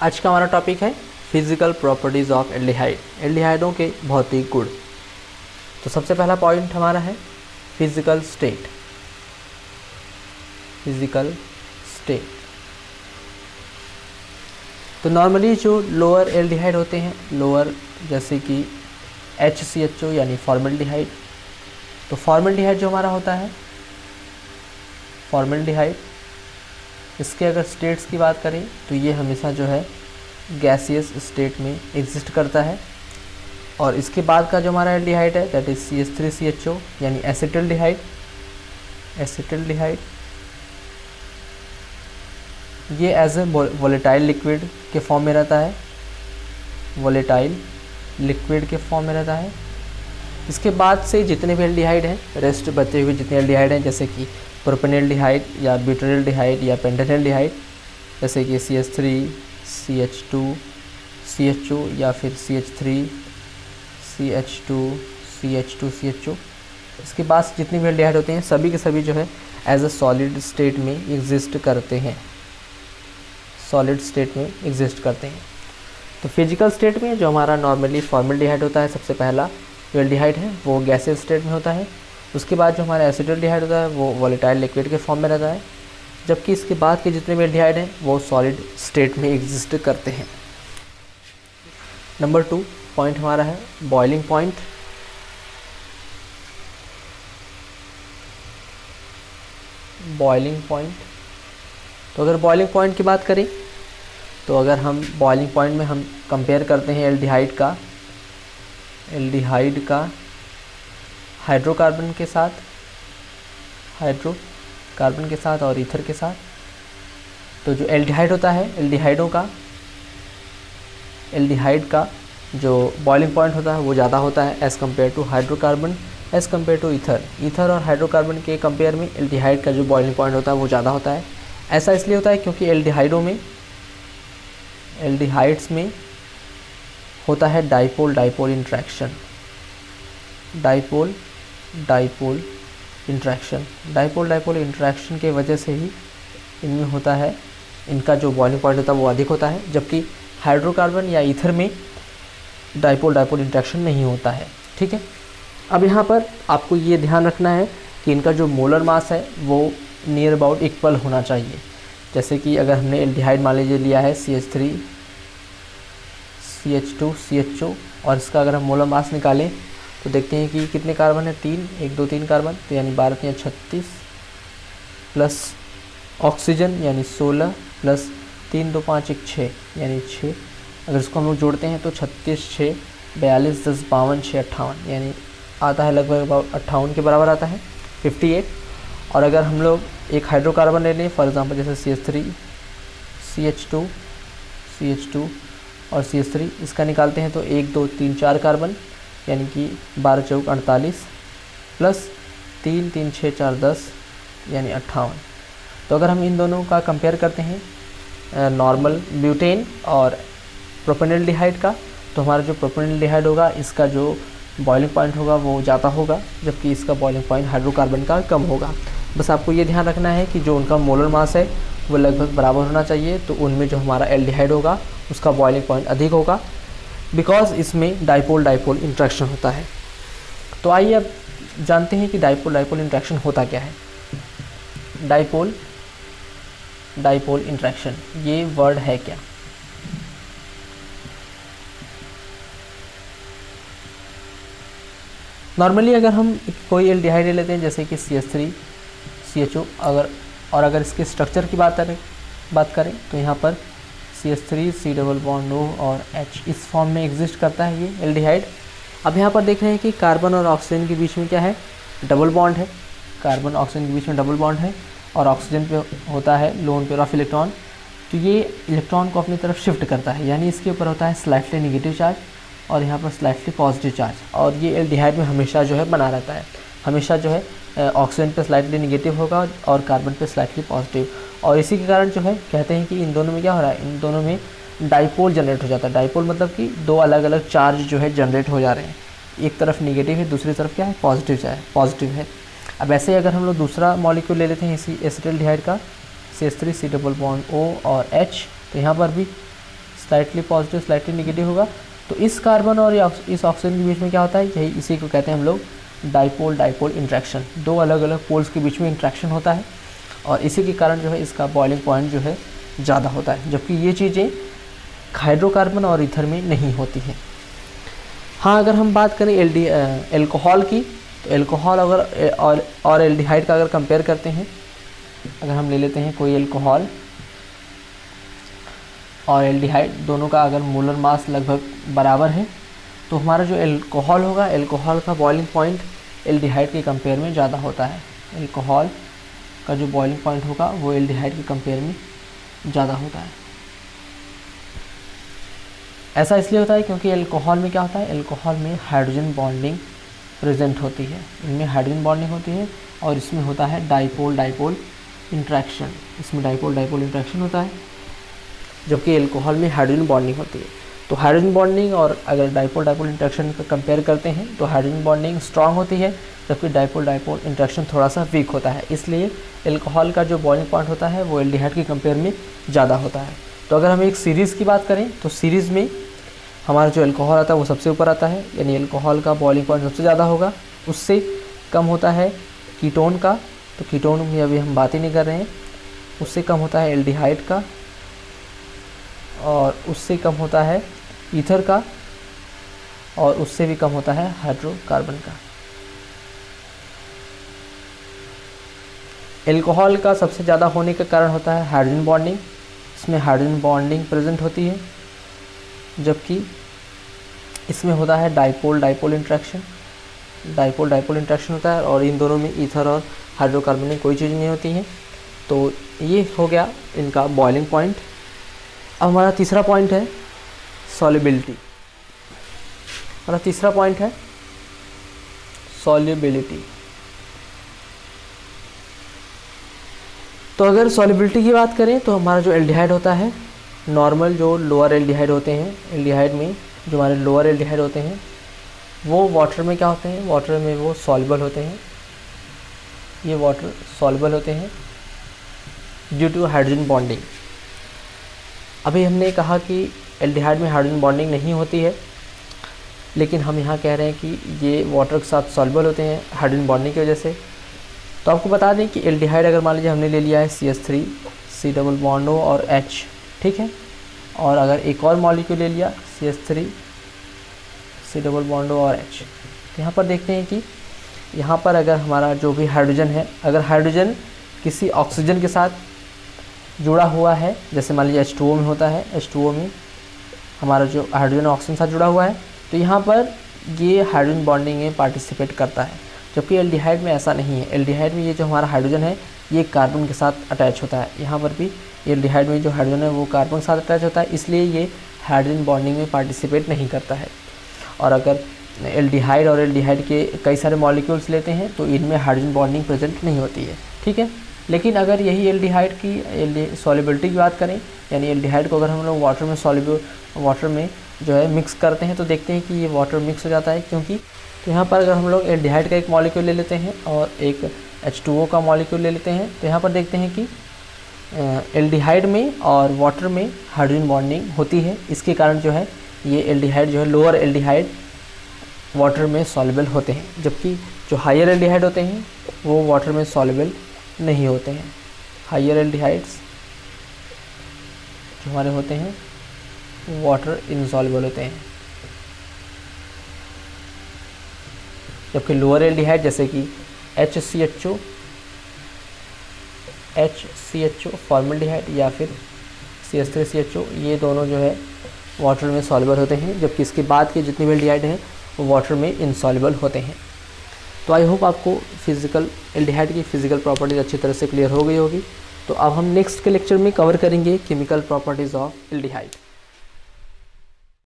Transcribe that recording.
आज का हमारा टॉपिक है फिजिकल प्रॉपर्टीज़ ऑफ एल्डिहाइड, एल्डिहाइडों के भौतिक गुण। तो सबसे पहला पॉइंट हमारा है फिजिकल स्टेट। फिजिकल स्टेट तो नॉर्मली जो लोअर एल्डिहाइड होते हैं, लोअर जैसे कि HCHO यानी फॉर्मल्डिहाइड। तो फॉर्मल्डिहाइड जो हमारा होता है, फॉर्मल्डिहाइड, इसके अगर स्टेट्स की बात करें तो ये हमेशा जो है गैसियस स्टेट में एग्जिस्ट करता है। और इसके बाद का जो हमारा एल्डिहाइड है दैट इज CH3CHO यानी एसिटल्डिहाइड। एसिटल्डिहाइड ये एज ए वोलेटाइल लिक्विड के फॉर्म में रहता है, वोलेटाइल लिक्विड के फॉर्म में रहता है। इसके बाद से जितने भी एल्डिहाइड हैं, रेस्ट बचे हुए जितने एल्डिहाइड हैं जैसे कि प्रोपेनल्डिहाइड या ब्यूटाइल्डिहाइड या पेंटेनल्डिहाइड, जैसे कि CH3 CH2 CHO या फिर CH3 CH2 CH2 CHO। इसके बाद जितने भी एल्डिहाइड होते हैं सभी के सभी जो है एज अ सॉलिड स्टेट में एग्जिस्ट करते हैं, सॉलिड स्टेट में एग्जिस्ट करते हैं। तो फिजिकल स्टेट में जो हमारा नॉर्मली फॉर्मल्डिहाइड होता है, सबसे पहला जो एल्डिहाइड है वो गैसियस स्टेट में होता है। उसके बाद जो हमारा एसिटल्डिहाइड होता है वो वोलेटाइल लिक्विड के फॉर्म में रहता है, जबकि इसके बाद के जितने भी एल्डिहाइड हैं वो सॉलिड स्टेट में एग्जिस्ट करते हैं। नंबर 2 पॉइंट हमारा है बॉइलिंग पॉइंट। बॉइलिंग पॉइंट तो अगर बॉइलिंग पॉइंट की बात करें तो अगर हम बॉइलिंग पॉइंट में हम कंपेयर करते हैं एल्डिहाइड का हाइड्रोकार्बन के साथ, हाइड्रोकार्बन के साथ और ईथर के साथ। तो जो एल्डिहाइड होता है, एल्डिहाइड का जो बॉइलिंग पॉइंट होता है वो ज़्यादा होता है as compare to hydrocarbon, as compare to ether. Ether और हाइड्रोकार्बन के कंपेयर में एल्डिहाइड का जो बॉइलिंग पॉइंट होता है वो ज़्यादा होता है। ऐसा इसलिए होता है क्योंकि एल्डिहाइड्स में होता है dipole dipole interaction, dipole dipole interaction के वजह से ही इनमें होता है, इनका जो बॉइलिंग पॉइंट होता है वो अधिक होता है, जबकि हाइड्रोकार्बन या ईथर में डाइपोल डाइपोल इंट्रैक्शन नहीं होता है। ठीक है, अब यहाँ पर आपको ये ध्यान रखना है कि इनका जो मोलर मास है वो नियर अबाउट इक्वल होना चाहिए। जैसे कि अगर हमने एल्डिहाइड मान लीजिए लिया है CH3 CH2 CHO और इसका अगर हम मोलर मास निकालें तो देखते हैं कि कितने कार्बन है, 3, 1 2 3 कार्बन, तो यानी 12 या 36 प्लस ऑक्सीजन यानी 16 प्लस 3 2 5 1 6 यानी 6। अगर इसको हम लोग जोड़ते हैं तो 36 6 42 10 52 6 58 यानी आता है लगभग 58 के बराबर आता है, 58। और अगर हम लोग एक हाइड्रोकार्बन ले लें फॉर एग्जांपल जैसे CH3 CH2 और CH3, इसका निकालते हैं तो 1 2 3 4 कार्बन यानी कि 12 चौक 48 प्लस 3 3 6 4 10 यानी 58। तो अगर हम इन दोनों का कंपेयर करते हैं नॉर्मल ब्यूटेन और प्रोपेनल्डिहाइड का, तो हमारा जो प्रोपेनल्डिहाइड होगा इसका जो बॉइलिंग पॉइंट होगा वो ज़्यादा होगा, जबकि इसका बॉइलिंग पॉइंट हाइड्रोकार्बन का कम होगा। बस आपको ये ध्यान रखना है कि जो उनका मोलर मास है वो लगभग बराबर होना चाहिए, तो उनमें जो हमारा एल्डिहाइड होगा उसका बॉइलिंग पॉइंट अधिक होगा, बिकॉज इसमें डाइपोल डाइपोल इंट्रैक्शन होता है। तो आइए अब जानते हैं कि डाइपोल डाइपोल इंट्रैक्शन होता क्या है। डाइपोल डाइपोल इंट्रैक्शन ये वर्ड है क्या? नॉर्मली अगर हम कोई एल्डिहाइड ले लेते हैं जैसे कि CH3 CHO, अगर इसके स्ट्रक्चर की बात करें तो यहाँ पर CH3 C double bond O और H इस फॉर्म में एग्जिस्ट करता है ये एल्डिहाइड। अब यहाँ पर देख रहे हैं कि कार्बन और ऑक्सीजन के बीच में क्या है, डबल बॉन्ड है। कार्बन ऑक्सीजन के बीच में डबल बॉन्ड है और ऑक्सीजन पे होता है लोन पेयर ऑफ इलेक्ट्रॉन। तो ये इलेक्ट्रॉन को अपनी तरफ शिफ्ट करता है, यानी इसके ऊपर होता है स्लाइटली नेगेटिव चार्ज और यहाँ पर स्लाइटली पॉजिटिव चार्ज। और ये एल्डिहाइड में हमेशा जो है बना रहता है, हमेशा जो है ऑक्सीजन पे स्लाइटली नेगेटिव होगा और कार्बन पे स्लाइटली पॉजिटिव। और इसी के कारण जो है कहते हैं कि इन दोनों में क्या हो रहा है, इन दोनों में डाइपोल जनरेट हो जाता है। डाइपोल मतलब कि दो अलग अलग चार्ज जो है जनरेट हो जा रहे हैं, एक तरफ नेगेटिव है दूसरी तरफ क्या है पॉजिटिव है। अब ऐसे अगर हम लोग दूसरा मॉलिक्यूल ले लेते हैं एसिटल्डिहाइड का CH3 C double bond O और H, तो यहाँ पर भी स्लाइटली पॉजिटिव स्लाइटली नेगेटिव होगा। तो इस कार्बन और इस ऑक्सीजन के बीच में क्या होता है, यही इसी को कहते हैं हम लोग डाइपोल डाइपोल इंट्रैक्शन। दो अलग अलग पोल्स के बीच में इंट्रैक्शन होता है और इसी के कारण जो है इसका बॉइलिंग पॉइंट जो है ज़्यादा होता है, जबकि ये चीज़ें हाइड्रोकार्बन और ईथर में नहीं होती हैं। हाँ, अगर हम बात करें एल्कोहल की, तो एल्कोहल अगर और एल्डिहाइड का अगर कंपेयर करते हैं, अगर हम ले लेते हैं कोई एल्कोहल और एल्डिहाइड, दोनों का अगर मोलर मास लगभग बराबर है, तो हमारा जो एल्कोहल होगा, एल्कोहल का बॉइलिंग पॉइंट एल्डिहाइड के कंपेयर में ज़्यादा होता है। एल्कोहल का जो बॉइलिंग पॉइंट होगा वो एल्डिहाइड के कंपेयर में ज़्यादा होता है। ऐसा इसलिए होता है क्योंकि एल्कोहल में क्या होता है, एल्कोहल में हाइड्रोजन बॉन्डिंग प्रेजेंट होती है, इनमें हाइड्रोजन बॉन्डिंग होती है और इसमें होता है डाइपोल डाइपोल इंट्रैक्शन, इसमें डाइपोल डाइपोल इंट्रैक्शन होता है, जबकि एल्कोहल में हाइड्रोजन बॉन्डिंग होती है। तो हाइड्रोजन बॉन्डिंग और अगर डाइपोल डाइपोल इंट्रैक्शन का कंपेयर करते हैं तो हाइड्रोजन बॉन्डिंग स्ट्रांग होती है, जबकि डाइपोल डाइपोल इंट्रैक्शन थोड़ा सा वीक होता है। इसलिए एल्कोहल का जो बॉइलिंग पॉइंट होता है वो एल्डिहाइड के कंपेयर में ज़्यादा होता है। तो अगर हम एक सीरीज़ की बात करें तो सीरीज़ में हमारा जो एल्कोहल आता है वो सबसे ऊपर आता है, यानी एल्कोहल का बॉइलिंग पॉइंट सबसे ज़्यादा होगा, उससे कम होता है कीटोन का, तो कीटोन में अभी हम बात ही नहीं कर रहे हैं, उससे कम होता है एल्डिहाइड का और उससे कम होता है ईथर का और उससे भी कम होता है हाइड्रोकार्बन का। एल्कोहल का सबसे ज़्यादा होने का कारण होता है हाइड्रोजन बॉन्डिंग, इसमें हाइड्रोजन बॉन्डिंग प्रेजेंट होती है, जबकि इसमें होता है dipole dipole interaction, dipole dipole interaction होता है और इन दोनों में ईथर और हाइड्रोकार्बन में कोई चीज़ नहीं होती है। तो ये हो गया इनका बॉइलिंग पॉइंट। अब हमारा तीसरा पॉइंट है सॉल्युबिलिटी। हमारा तीसरा पॉइंट है सॉल्युबिलिटी। तो अगर सॉल्युबिलिटी की बात करें तो हमारा जो एल्डिहाइड होता है, नॉर्मल जो लोअर एल्डिहाइड होते हैं, एल्डिहाइड में जो हमारे लोअर एल्डिहाइड होते हैं वो वाटर में क्या होते हैं, वाटर में वो सॉल्युबल होते हैं, ये वाटर सॉल्युबल होते हैं ड्यू टू हाइड्रोजन बॉन्डिंग। अभी हमने कहा कि एल्डिहाइड में हाइड्रोजन बॉन्डिंग नहीं होती है, लेकिन हम यहाँ कह रहे हैं कि ये वाटर के साथ सॉल्युबल होते हैं हाइड्रोजन बॉन्डिंग की वजह से। तो आपको बता दें कि एल्डिहाइड अगर मान लीजिए हमने ले लिया है CH3 C double bond O और H, ठीक है, और अगर एक और मॉलिक्यूल ले लिया CH3 C double bond O और H, तो यहाँ पर देखते हैं कि यहाँ पर अगर हमारा जो भी हाइड्रोजन है, अगर हाइड्रोजन किसी ऑक्सीजन के साथ जुड़ा हुआ है, जैसे मान लीजिए H2O में होता है, H2O में हमारा जो हाइड्रोजन ऑक्सीजन के साथ जुड़ा हुआ है, तो यहाँ पर ये हाइड्रोजन बॉन्डिंग में पार्टिसिपेट करता है, जबकि एल्डिहाइड में ऐसा नहीं है। एल्डिहाइड में ये जो हमारा हाइड्रोजन है ये कार्बन के साथ अटैच होता है, यहाँ पर भी एल्डिहाइड में जो हाइड्रोजन है वो कार्बन के साथ अटैच होता है, इसलिए ये हाइड्रोजन बॉन्डिंग में पार्टिसिपेट नहीं करता है। और अगर एल्डिहाइड और एल्डिहाइड के कई सारे मॉलिक्यूल्स लेते हैं तो इनमें हाइड्रोजन बॉन्डिंग प्रेजेंट नहीं होती है, ठीक है। लेकिन अगर यही एल्डिहाइड की सॉल्युबिलिटी की बात करें, यानी एल्डिहाइड को अगर हम लोग वाटर में जो है मिक्स करते हैं तो देखते हैं कि ये वाटर मिक्स हो जाता है, क्योंकि तो यहाँ पर अगर हम लोग एल्डिहाइड का एक मॉलिक्यूल ले लेते हैं और एक H2O का मॉलिक्यूल ले लेते हैं, तो यहाँ पर देखते हैं कि एल्डिहाइड में और वाटर में हाइड्रोजन बॉन्डिंग होती है, इसके कारण जो है ये एल्डिहाइड जो है लोअर एल्डिहाइड वाटर में सॉल्युबल होते हैं, जबकि जो हायर एल्डिहाइड होते हैं वो वाटर में सॉल्युबल नहीं होते हैं। हायर एल्डिहाइड्स जो हमारे होते हैं वाटर इनसॉल्युबल होते हैं, जबकि लोअर एल्डिहाइड जैसे कि HCHO फॉर्मल्डिहाइड या फिर CH3CHO, ये दोनों जो है वाटर में सॉल्युबल होते हैं, जबकि इसके बाद के जितने भी एल्डिहाइड हैं वो वाटर में इनसॉल्युबल होते हैं। तो आई होप आपको एल्डिहाइड की फिजिकल प्रॉपर्टीज़ अच्छी तरह से क्लियर हो गई होगी। तो अब हम नेक्स्ट के लेक्चर में कवर करेंगे केमिकल प्रॉपर्टीज़ ऑफ एल्डिहाइड।